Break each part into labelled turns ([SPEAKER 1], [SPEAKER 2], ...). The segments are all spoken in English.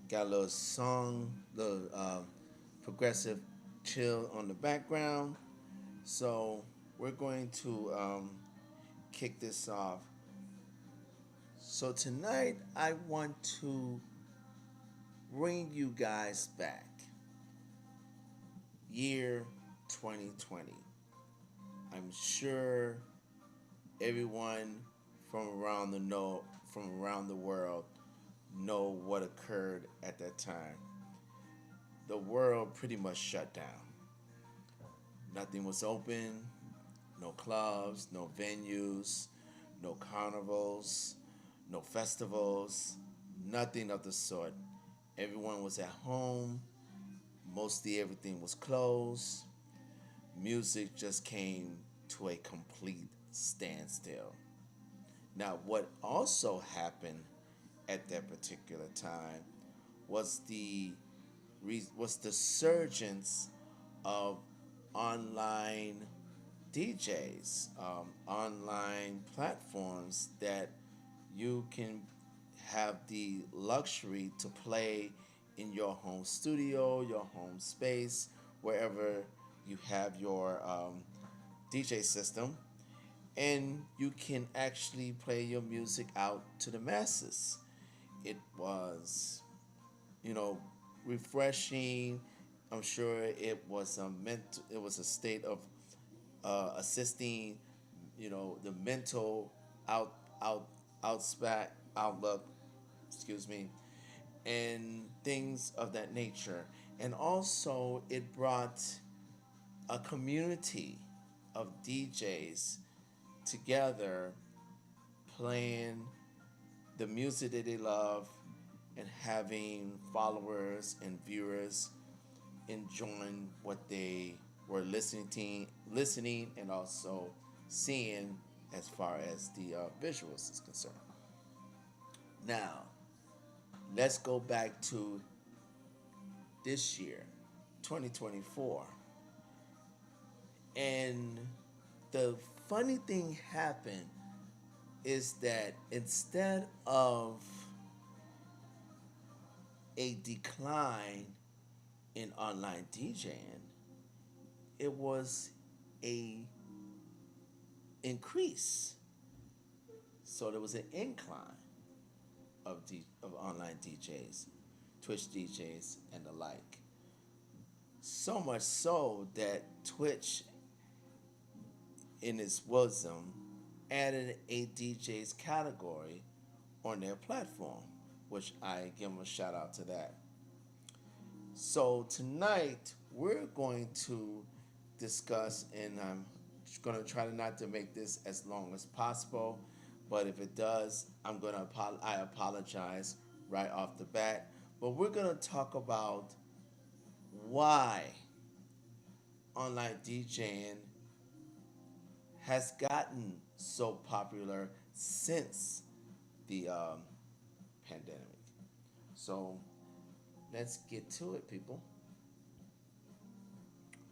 [SPEAKER 1] Got a little song, little progressive chill on the background. So we're going to kick this off. So tonight I want to bring you guys back. Year 2020. I'm sure everyone from around the world know what occurred at that time. The world pretty much shut down. Nothing was open, no clubs, no venues, no carnivals, no festivals, nothing of the sort. Everyone was at home, mostly everything was closed. Music just came to a complete standstill. Now, what also happened at that particular time was the surgence of online DJs, online platforms that you can have the luxury to play in your home studio, your home space, wherever you have your DJ system, and you can actually play your music out to the masses. It was, you know, refreshing. I'm sure it was a state of assisting, the mental out out outlook, excuse me, and things of that nature. And also, it brought a community of DJs together playing the music that they love and having followers and viewers enjoying what they were listening and also seeing as far as the visuals is concerned. Now, let's go back to this year, 2024. And the funny thing happened is that instead of a decline in online DJing, it was a increase. So there was an incline of online DJs, Twitch DJs, and the like. So much so that Twitch, in its wisdom, added a DJ's category on their platform, which I give them a shout out to that. So tonight we're going to discuss, and I'm going to try to not to make this as long as possible, but if it does, I apologize right off the bat. But we're going to talk about why online DJing has gotten so popular since the pandemic. So let's get to it, people.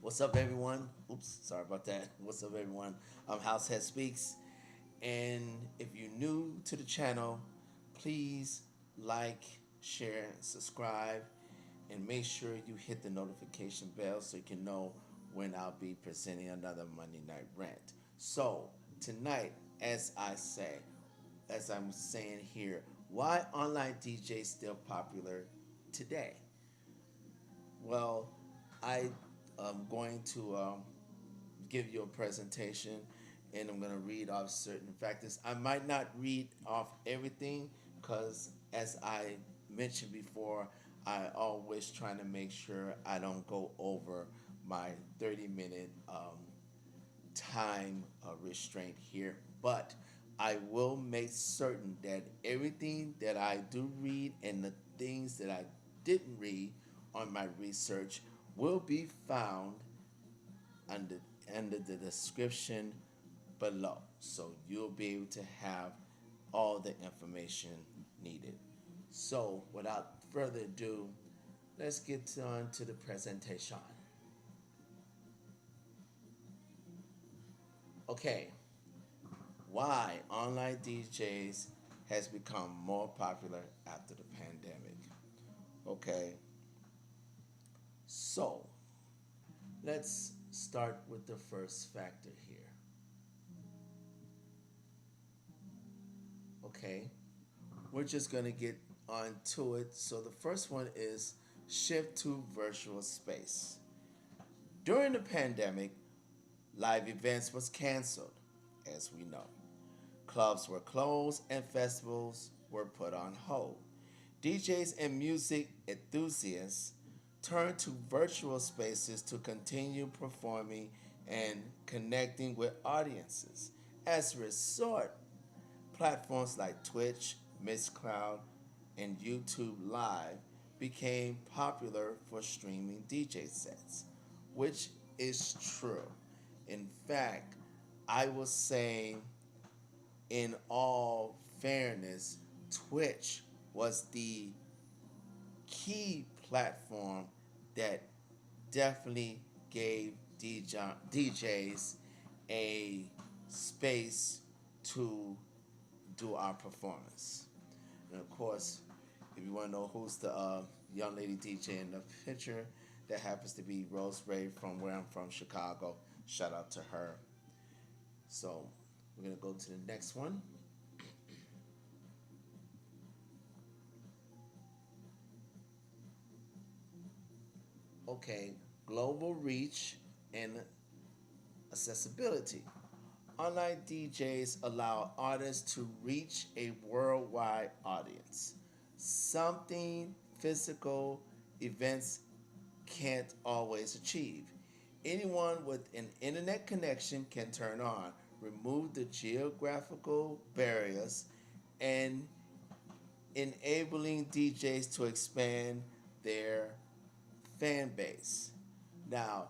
[SPEAKER 1] What's up, everyone? Oops, sorry about that. What's up, everyone? I'm Househead Speaks, and if you're new to the channel, please like, share, and subscribe, and make sure you hit the notification bell so you can know when I'll be presenting another Monday Night Rant. So tonight, as I'm saying here, why online DJs still popular today? Well, I am going to give you a presentation and I'm going to read off certain factors. I might not read off everything because, as I mentioned before, I always trying to make sure I don't go over my 30-minute time restraint here. But I will make certain that everything that I do read and the things that I didn't read on my research will be found under under the description below. So you'll be able to have all the information needed. So without further ado, let's get on to the presentation. Okay, why online DJs has become more popular after the pandemic. Okay, so let's start with the first factor here. Okay, we're just gonna get on to it. So the first one is shift to virtual space. During the pandemic, live events was canceled, as we know. Clubs were closed and festivals were put on hold. DJs and music enthusiasts turned to virtual spaces to continue performing and connecting with audiences. As a result, platforms like Twitch, Mixcloud, and YouTube Live became popular for streaming DJ sets, which is true. In fact, I will say, in all fairness, Twitch was the key platform that definitely gave DJs a space to do our performance. And of course, if you want to know who's the young lady DJ in the picture, that happens to be Rosemary from where I'm from, Chicago. Shout out to her. So we're gonna go to the next one. Okay, global reach and accessibility. Online DJs allow artists to reach a worldwide audience, something physical events can't always achieve. Anyone with an internet connection can turn on, remove the geographical barriers, and enabling DJs to expand their fan base. Now,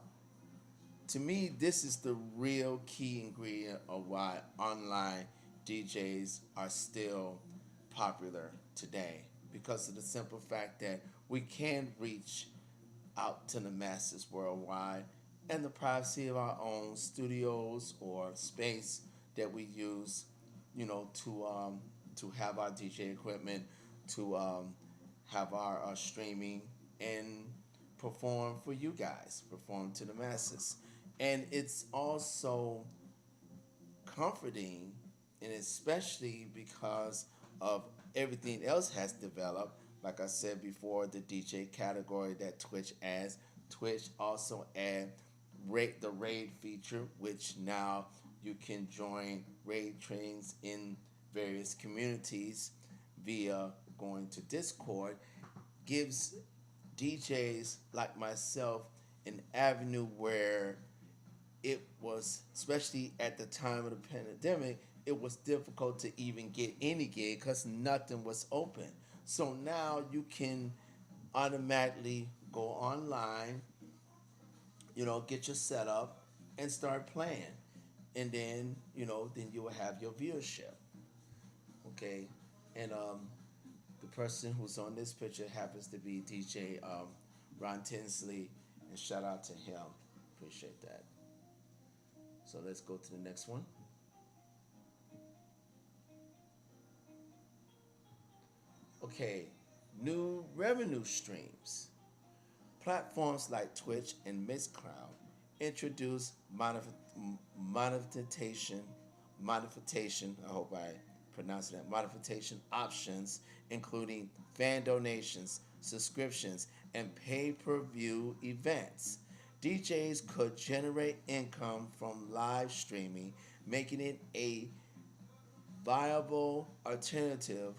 [SPEAKER 1] to me, this is the real key ingredient of why online DJs are still popular today because of the simple fact that we can reach out to the masses worldwide and the privacy of our own studios or space that we use, to have our DJ equipment, to have our streaming and perform for you guys, perform to the masses. And it's also comforting, and especially because of everything else has developed. Like I said before, the DJ category that Twitch adds. Twitch also add rate the raid feature, which now you can join raid trains in various communities via going to Discord. Gives DJs like myself an avenue where it was, especially at the time of the pandemic, it was difficult to even get any gig because nothing was open. So now you can automatically go online, get your setup and start playing. And then you will have your viewership. Okay. And the person who's on this picture happens to be DJ Ron Tinsley, and shout out to him. Appreciate that. So let's go to the next one. Okay, new revenue streams. Platforms like Twitch and Mixcloud introduce monetization, I hope I pronounced that, monetization options, including fan donations, subscriptions, and pay-per-view events. DJs could generate income from live streaming, making it a viable alternative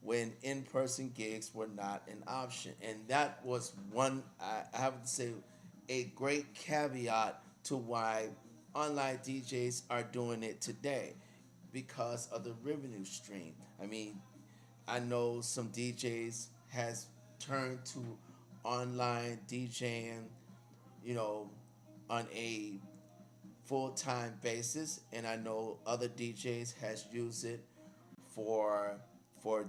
[SPEAKER 1] when in-person gigs were not an option. And that was one, I have to say, a great caveat to why online DJs are doing it today because of the revenue stream. I mean, I know some DJs has turned to online DJing, you know, on a full-time basis, and I know other DJs has used it for for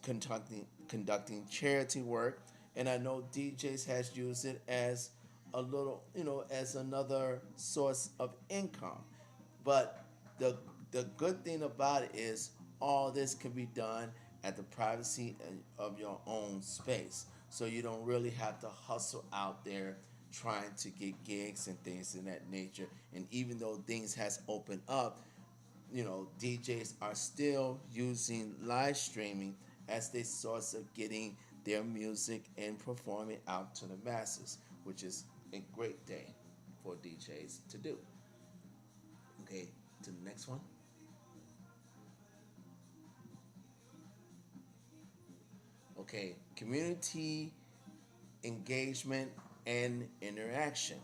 [SPEAKER 1] conducting charity work, and I know DJs has used it as a little, as another source of income. But the the good thing about it is all this can be done at the privacy of your own space. So you don't really have to hustle out there trying to get gigs and things in that nature. And even though things has opened up, DJs are still using live streaming as their source of getting their music and performing out to the masses, which is a great thing for DJs to do. Okay, to the next one. Okay, community engagement and interaction.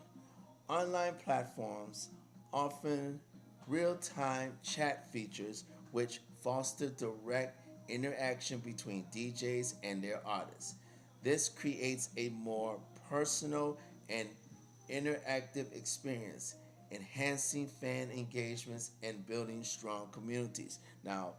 [SPEAKER 1] Online platforms often real time chat features which foster direct interaction between DJs and their artists. This creates a more personal and interactive experience, enhancing fan engagements and building strong communities. Now,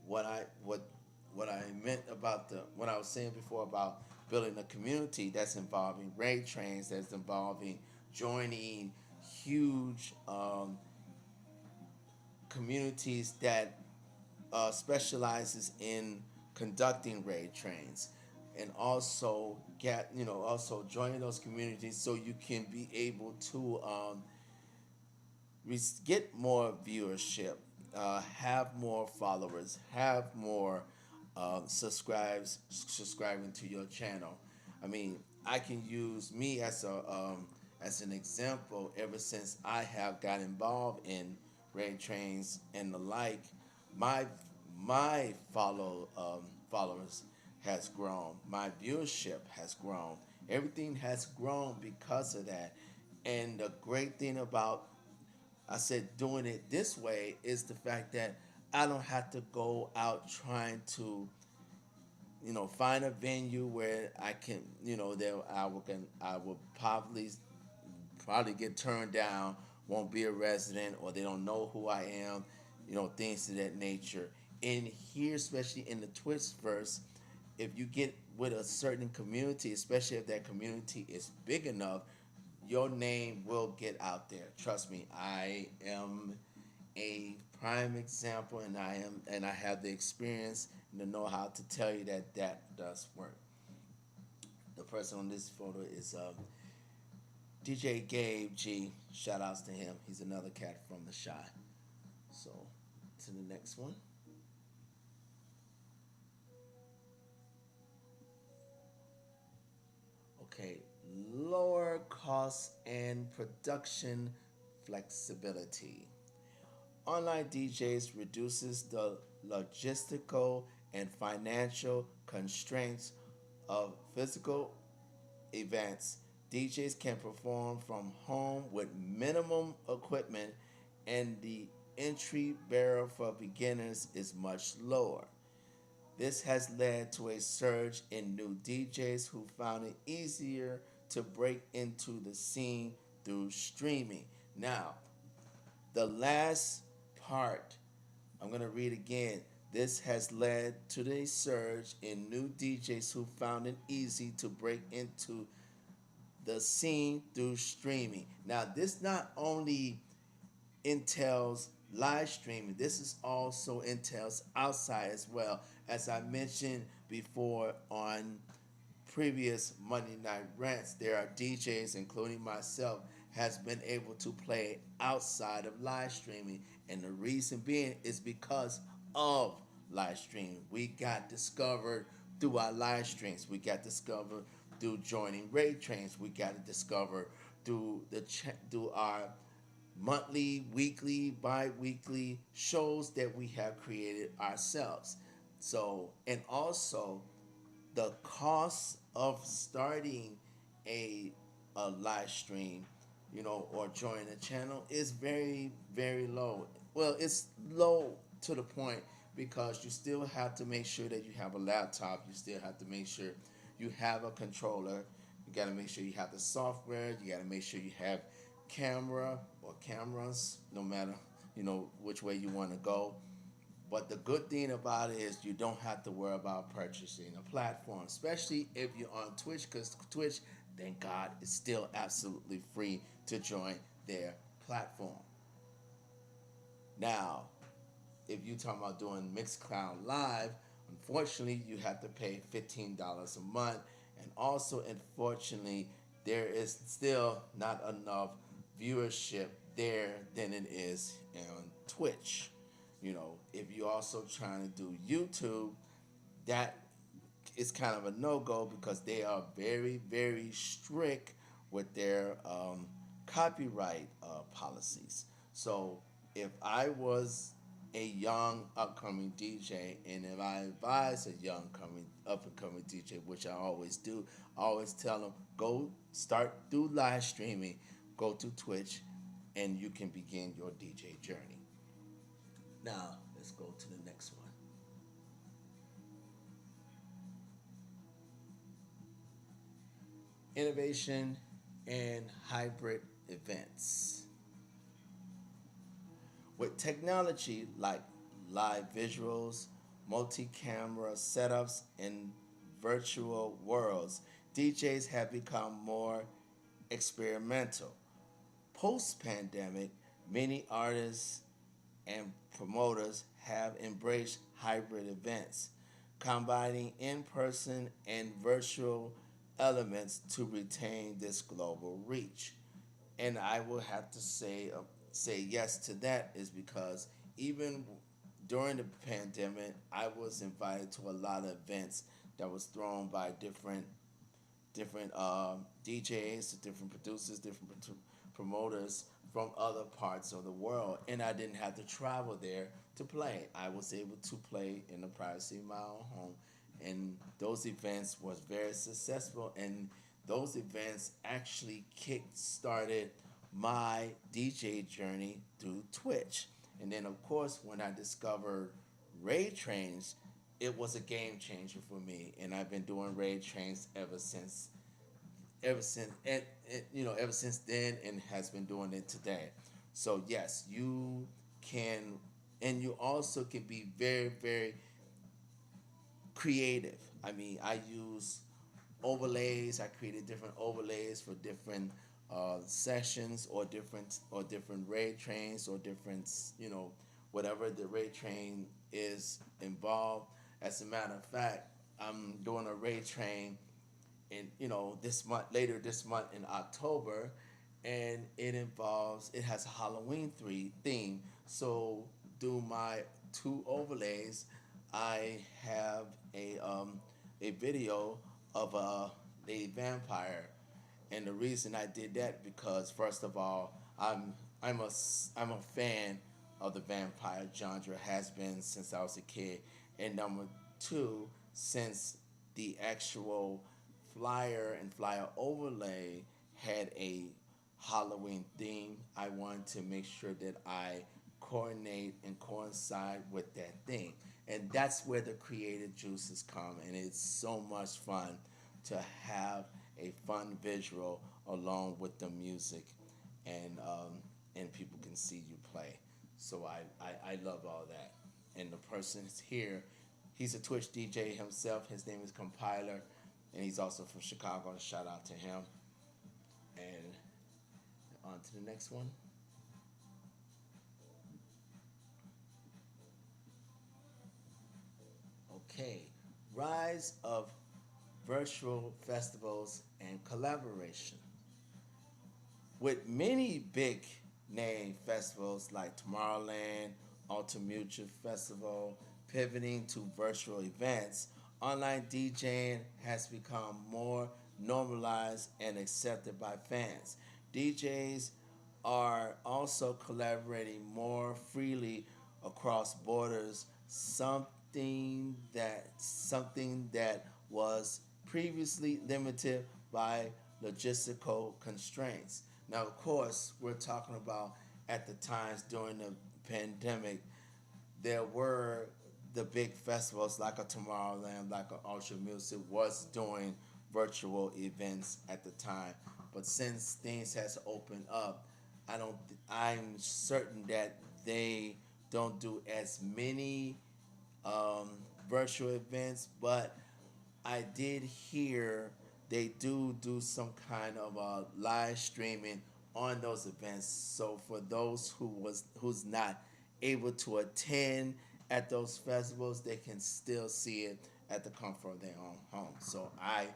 [SPEAKER 1] what I what what I meant about the what I was saying before about building a community that's involving raid trains, that's involving joining huge communities that specializes in conducting raid trains, and also also joining those communities so you can be able to get more viewership, have more followers, have more subscribing to your channel. I mean, I can use me as an example. Ever since I have got involved in raid trains and the like, my my followers has grown. My viewership has grown. Everything has grown because of that. And the great thing about I said doing it this way is the fact that I don't have to go out trying to, find a venue where I can, that I will probably get turned down, won't be a resident, or they don't know who I am, things of that nature. And here, especially in the Twitch verse, if you get with a certain community, especially if that community is big enough, your name will get out there. Trust me, I am a prime example, and I have the experience and the know-how to tell you that that does work. The person on this photo is DJ Gabe G. Shout outs to him. He's another cat from the Shy. So, to the next one. Okay, lower cost and production flexibility. Online DJs reduces the logistical and financial constraints of physical events. DJs can perform from home with minimum equipment, and the entry barrier for beginners is much lower. This has led to a surge in new DJs who found it easier to break into the scene through streaming. Now, the last part, I'm going to read again. This has led to a surge in new DJs who found it easy to break into the scene through streaming. Now, this not only entails live streaming, this is also entails outside as well. As I mentioned before on previous Monday Night Rants, there are DJs, including myself, has been able to play outside of live streaming, and the reason being is because of live streaming. We got discovered through our live streams. We got discovered through joining raid trains. We got to discover through through our monthly, weekly, bi-weekly shows that we have created ourselves. So, and also the cost of starting a live stream, or joining a channel is very, very low. Well, it's low to the point because you still have to make sure that you have a laptop. You still have to make sure you have a controller. You got to make sure you have the software. You got to make sure you have camera or cameras, no matter which way you want to go. But the good thing about it is you don't have to worry about purchasing a platform, especially if you're on Twitch, because Twitch, thank God, is still absolutely free to join their platform. Now, if you're talking about doing Mixcloud Live, unfortunately, you have to pay $15 a month, And also, unfortunately, there is still not enough viewership there than it is on Twitch. You know, if you're also trying to do YouTube, that is kind of a no go because they are very, very strict with their copyright policies. So if I was a young upcoming DJ, and if I advise a young coming up and coming DJ, which I always do, I always tell them go start do live streaming, go to Twitch, and you can begin your DJ journey. Now let's go to the next one. Innovation and hybrid events. With technology like live visuals, multi camera setups, and virtual worlds, DJs have become more experimental. Post pandemic, many artists and promoters have embraced hybrid events, combining in person and virtual elements to retain this global reach. And I will have to say yes to that is because even during the pandemic, I was invited to a lot of events that was thrown by different DJs, different producers, different promoters from other parts of the world, and I didn't have to travel there to play. I was able to play in the privacy of my own home, and those events was very successful. And those events actually kick-started my DJ journey through Twitch. And then, of course, when I discovered Ray Trains, it was a game changer for me, and I've been doing Ray Trains ever since then, and has been doing it today. So yes, you can, and you also can be very, very creative. I mean, I use overlays. I created different overlays for different sessions, or different ray trains, or different, whatever the ray train is involved. As a matter of fact, I'm doing a ray train in, this month, later this month in October, and it has a Halloween theme. So do my two overlays. I have a video of a lady vampire, and the reason I did that because first of all, I'm a fan of the vampire genre, has been since I was a kid, and number two, since the actual flyer and flyer overlay had a Halloween theme, I wanted to make sure that I coordinate and coincide with that theme. And that's where the creative juices come. And it's so much fun to have a fun visual along with the music, and people can see you play. So I love all that. And the person is here, he's a Twitch DJ himself. His name is Compiler, and he's also from Chicago. Shout out to him. And on to the next one. Okay, rise of virtual festivals and collaboration. With many big name festivals like Tomorrowland, Alta Mutual Festival pivoting to virtual events, online DJing has become more normalized and accepted by fans. DJs are also collaborating more freely across borders, something that was previously limited by logistical constraints. Now, of course, we're talking about at the times during the pandemic, there were the big festivals like a Tomorrowland, like a Ultra Music was doing virtual events at the time. But since things has opened up, I don't. I'm certain that they don't do as many um, virtual events, but I did hear they do some kind of live streaming on those events. So for those who's not able to attend at those festivals, they can still see it at the comfort of their own home. So I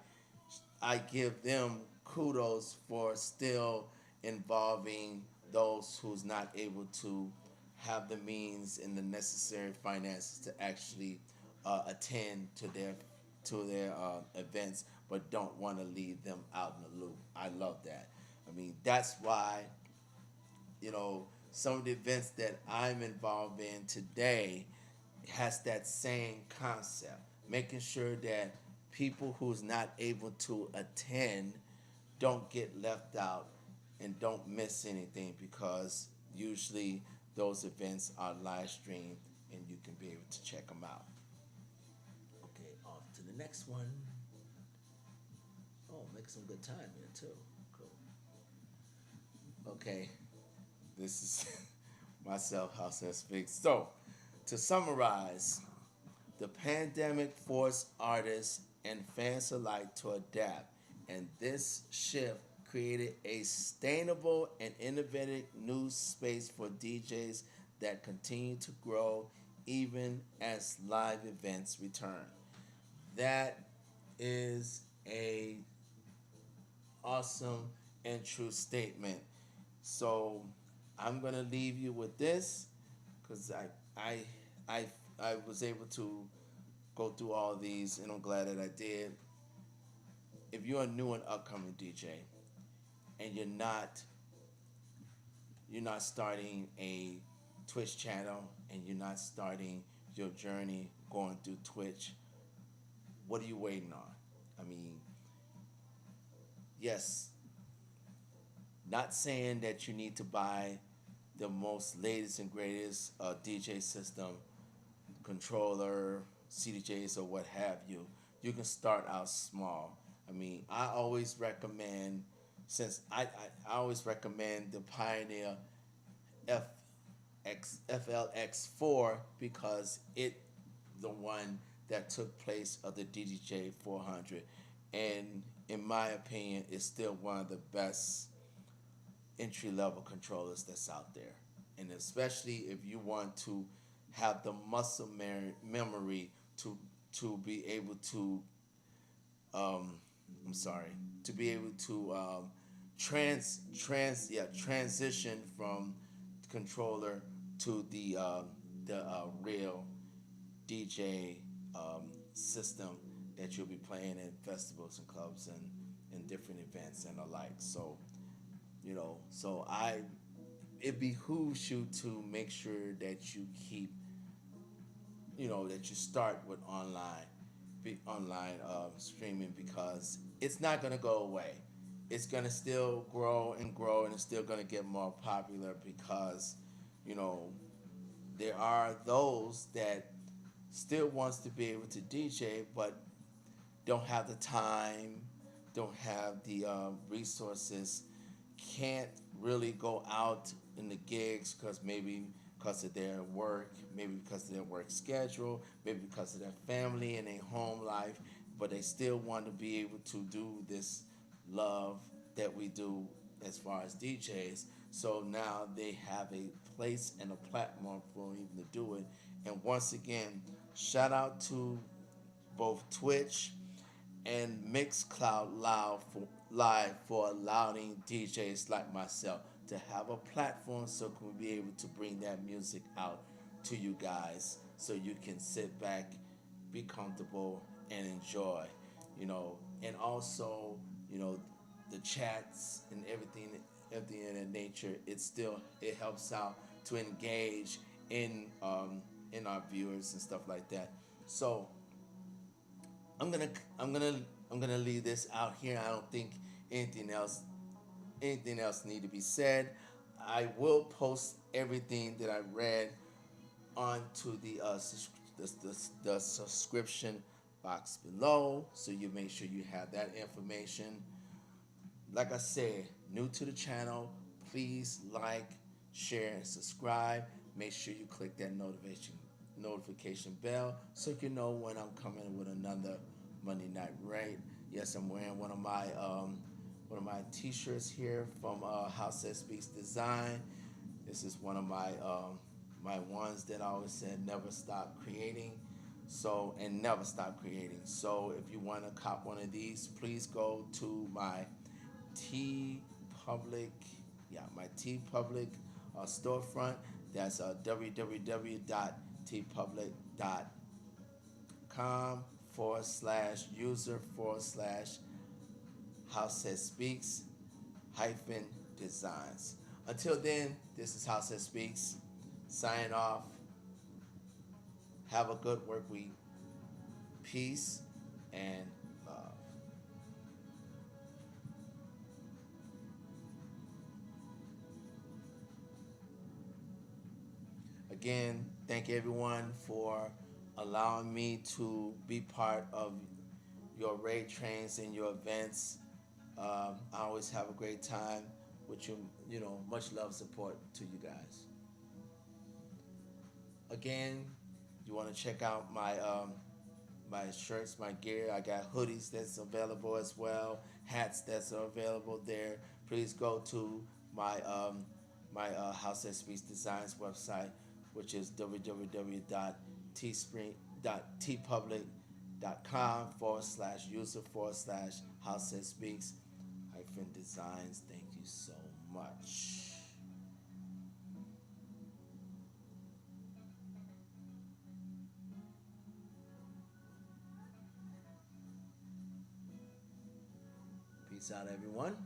[SPEAKER 1] I give them kudos for still involving those who's not able to have the means and the necessary finances to actually attend to their events, but don't want to leave them out in the loop. I love that. I mean, that's why some of the events that I'm involved in today has that same concept, making sure that people who's not able to attend don't get left out and don't miss anything, because usually those events are live streamed and you can be able to check them out. Okay, off to the next one. Oh, make some good time here too. Cool. Okay, this is myself, House that speaks. So, to summarize, the pandemic forced artists and fans alike to adapt, and this shift created a sustainable and innovative new space for DJs that continue to grow even as live events return. That is a awesome and true statement. So I'm gonna leave you with this because I I I was able to go through all these, and I'm glad that I did. If you're a new and upcoming DJ and you're not starting a Twitch channel and you're not starting your journey going through Twitch, what are you waiting on? I mean, yes, not saying that you need to buy the most latest and greatest DJ system, controller, CDJs, or what have you. You can start out small. I mean, I always recommend, I always recommend the Pioneer FLX4 because the one that took place of the DDJ 400, and in my opinion, is still one of the best entry level controllers that's out there. And especially if you want to have the muscle memory to be able to um, I'm sorry, to be able to transition from controller to the real DJ system that you'll be playing in festivals and clubs and different events and the like. So so it behooves you to make sure that you keep, that you start with online streaming, because it's not going to go away. It's going to still grow and grow, and it's still going to get more popular because you know there are those that still wants to be able to DJ but don't have the time, don't have the resources, can't really go out in the gigs because maybe because of their work, maybe because of their work schedule, maybe because of their family and their home life, but they still want to be able to do this love that we do as far as DJs. So now they have a place and a platform for them to do it. And once again, shout out to both Twitch and Mixcloud Live for allowing DJs like myself to have a platform so we'll be able to bring that music out to you guys so you can sit back, be comfortable, and enjoy. And also, the chats and everything in that nature. It helps out to engage in our viewers and stuff like that. So I'm gonna I'm gonna I'm gonna leave this out here. I don't think anything else need to be said. I will post everything that I read onto the subscription box below, so you make sure you have that information. Like I said, new to the channel, please like, share, and subscribe. Make sure you click that notification bell so you know when I'm coming with another Monday Night Rant. Yes, I'm wearing one of my T-shirts here from House that Speaks Design. This is one of my ones that I always said never stop creating. So, and never stop creating. So if you want to cop one of these, please go to my T Public, yeah, my T Public storefront. That's www.tpublic.com/user/House That Speaks hyphen designs. Until then, this is House That Speaks. Sign off. Have a good work week. Peace and love. Again, thank everyone for allowing me to be part of your raid trains and your events. I always have a great time with you. You know, much love, support to you guys. Again, you want to check out my shirts, my gear. I got hoodies that's available as well, hats that's available there. Please go to my House That Speaks Designs website, which is www.tpublic.com/user/House That Speaks hyphen designs. Thank you so much. Peace out, everyone.